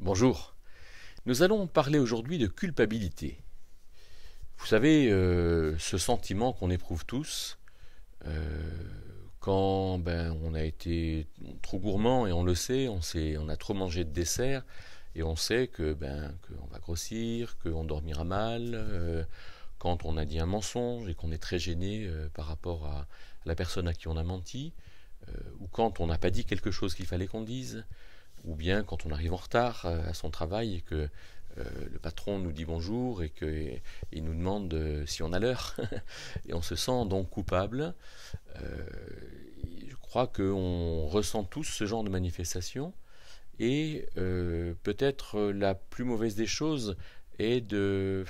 Bonjour, nous allons parler aujourd'hui de culpabilité. Vous savez, ce sentiment qu'on éprouve tous euh, quand on a été trop gourmand et on le sait, on a trop mangé de dessert et on sait qu'on va grossir, qu'on dormira mal, quand on a dit un mensonge et qu'on est très gêné par rapport à la personne à qui on a menti, ou quand on n'a pas dit quelque chose qu'il fallait qu'on dise, ou bien quand on arrive en retard à son travail et que le patron nous dit bonjour et qu'il nous demande si on a l'heure et on se sent donc coupable. Euh, je crois qu'on ressent tous ce genre de manifestation et peut-être la plus mauvaise des choses est d'être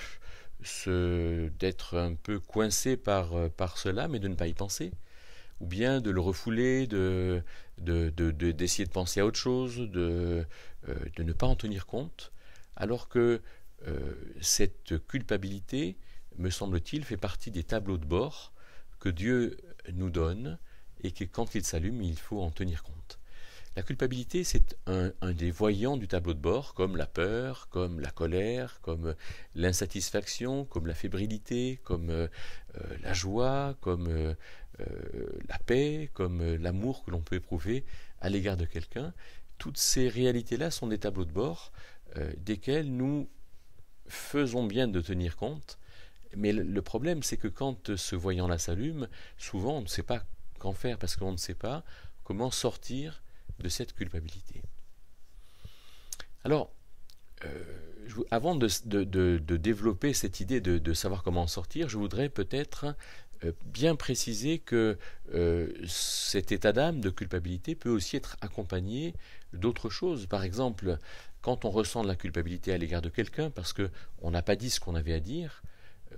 un peu coincé par cela mais de ne pas y penser ou bien de le refouler, d'essayer de penser à autre chose, de ne pas en tenir compte, alors que cette culpabilité, me semble-t-il, fait partie des tableaux de bord que Dieu nous donne et que quand il s'allume, il faut en tenir compte. La culpabilité, c'est un des voyants du tableau de bord, comme la peur, comme la colère, comme l'insatisfaction, comme la fébrilité, comme la joie, comme la paix, comme l'amour que l'on peut éprouver à l'égard de quelqu'un. Toutes ces réalités-là sont des tableaux de bord desquels nous faisons bien de tenir compte, mais le problème, c'est que quand ce voyant-là s'allume, souvent on ne sait pas qu'en faire, parce qu'on ne sait pas comment sortir de cette culpabilité. Alors, avant de développer cette idée de savoir comment en sortir, je voudrais peut-être bien préciser que cet état d'âme de culpabilité peut aussi être accompagné d'autres choses. Par exemple, quand on ressent de la culpabilité à l'égard de quelqu'un parce qu'on n'a pas dit ce qu'on avait à dire,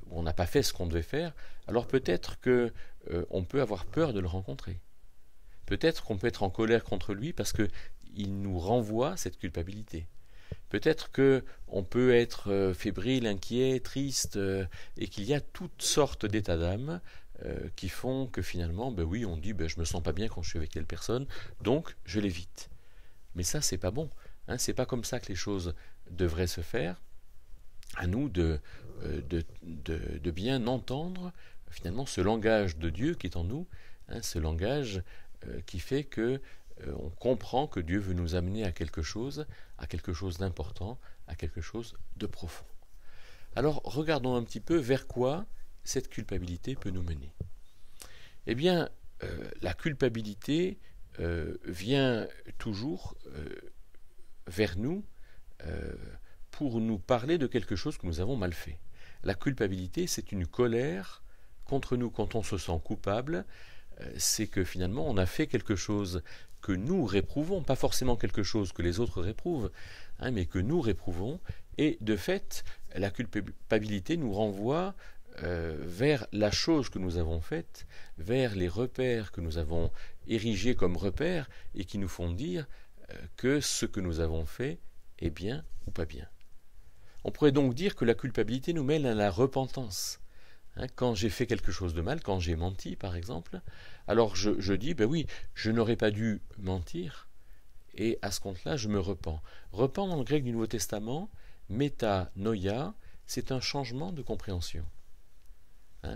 ou on n'a pas fait ce qu'on devait faire, alors peut-être qu'on peut avoir peur de le rencontrer. Peut-être qu'on peut être en colère contre lui parce qu'il nous renvoie cette culpabilité. Peut-être qu'on peut être fébrile, inquiet, triste, et qu'il y a toutes sortes d'états d'âme qui font que finalement, oui, on dit je me sens pas bien quand je suis avec telle personne, donc je l'évite. Mais ça, c'est pas bon. C'est pas comme ça que les choses devraient se faire. À nous de bien entendre finalement ce langage de Dieu qui est en nous, ce langage qui fait que on comprend que Dieu veut nous amener à quelque chose d'important, à quelque chose de profond. Alors regardons un petit peu vers quoi cette culpabilité peut nous mener. Eh bien, la culpabilité vient toujours vers nous pour nous parler de quelque chose que nous avons mal fait. La culpabilité, c'est une colère contre nous quand on se sent coupable. C'est que finalement on a fait quelque chose que nous réprouvons, pas forcément quelque chose que les autres réprouvent, mais que nous réprouvons, et de fait la culpabilité nous renvoie vers la chose que nous avons faite, vers les repères que nous avons érigés comme repères et qui nous font dire que ce que nous avons fait est bien ou pas bien. On pourrait donc dire que la culpabilité nous mène à la repentance. Quand j'ai fait quelque chose de mal, quand j'ai menti par exemple, alors je dis, oui, je n'aurais pas dû mentir, et à ce compte-là, je me repens. Repens dans le grec du Nouveau Testament, métanoïa, c'est un changement de compréhension.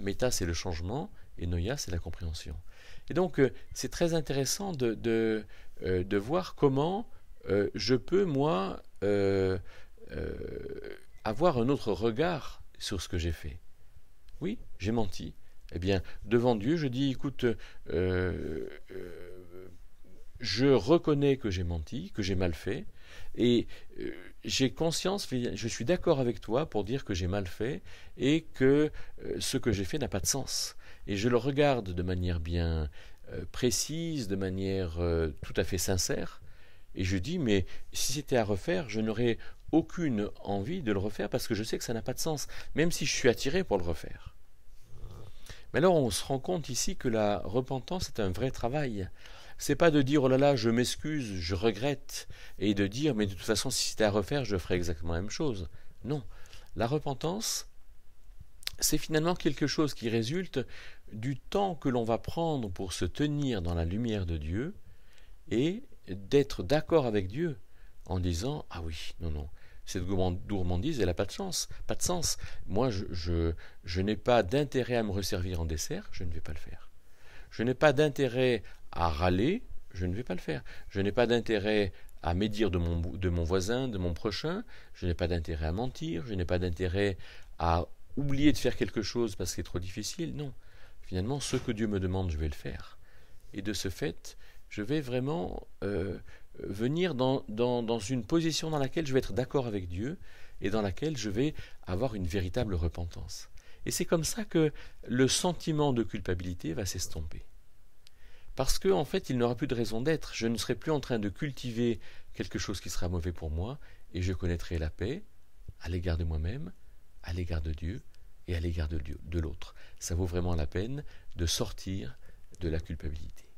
Méta, c'est le changement, et noïa, c'est la compréhension. Et donc, c'est très intéressant de voir comment je peux, moi, avoir un autre regard sur ce que j'ai fait. Oui, j'ai menti. Eh bien, devant Dieu, je dis, écoute, je reconnais que j'ai menti, que j'ai mal fait, et j'ai conscience, je suis d'accord avec toi pour dire que j'ai mal fait, et que ce que j'ai fait n'a pas de sens. Et je le regarde de manière bien précise, de manière tout à fait sincère, et je dis, mais si c'était à refaire, je n'aurais aucune envie de le refaire parce que je sais que ça n'a pas de sens, même si je suis attiré pour le refaire. Mais alors on se rend compte ici que la repentance est un vrai travail. C'est pas de dire oh là là je m'excuse, je regrette, et de dire mais de toute façon si c'était à refaire je ferais exactement la même chose. Non, la repentance c'est finalement quelque chose qui résulte du temps que l'on va prendre pour se tenir dans la lumière de Dieu et d'être d'accord avec Dieu en disant « Ah oui, non, non, cette gourmandise, elle n'a pas de chance, pas de sens. Moi, je n'ai pas d'intérêt à me resservir en dessert, je ne vais pas le faire. Je n'ai pas d'intérêt à râler, je ne vais pas le faire. Je n'ai pas d'intérêt à médire de mon voisin, de mon prochain, je n'ai pas d'intérêt à mentir, je n'ai pas d'intérêt à oublier de faire quelque chose parce que c'est trop difficile, non. Finalement, ce que Dieu me demande, je vais le faire. Et de ce fait, je vais vraiment venir dans une position dans laquelle je vais être d'accord avec Dieu et dans laquelle je vais avoir une véritable repentance. Et c'est comme ça que le sentiment de culpabilité va s'estomper. Parce qu'en fait, il n'aura plus de raison d'être. Je ne serai plus en train de cultiver quelque chose qui sera mauvais pour moi et je connaîtrai la paix à l'égard de moi-même, à l'égard de Dieu et à l'égard de l'autre. Ça vaut vraiment la peine de sortir de la culpabilité.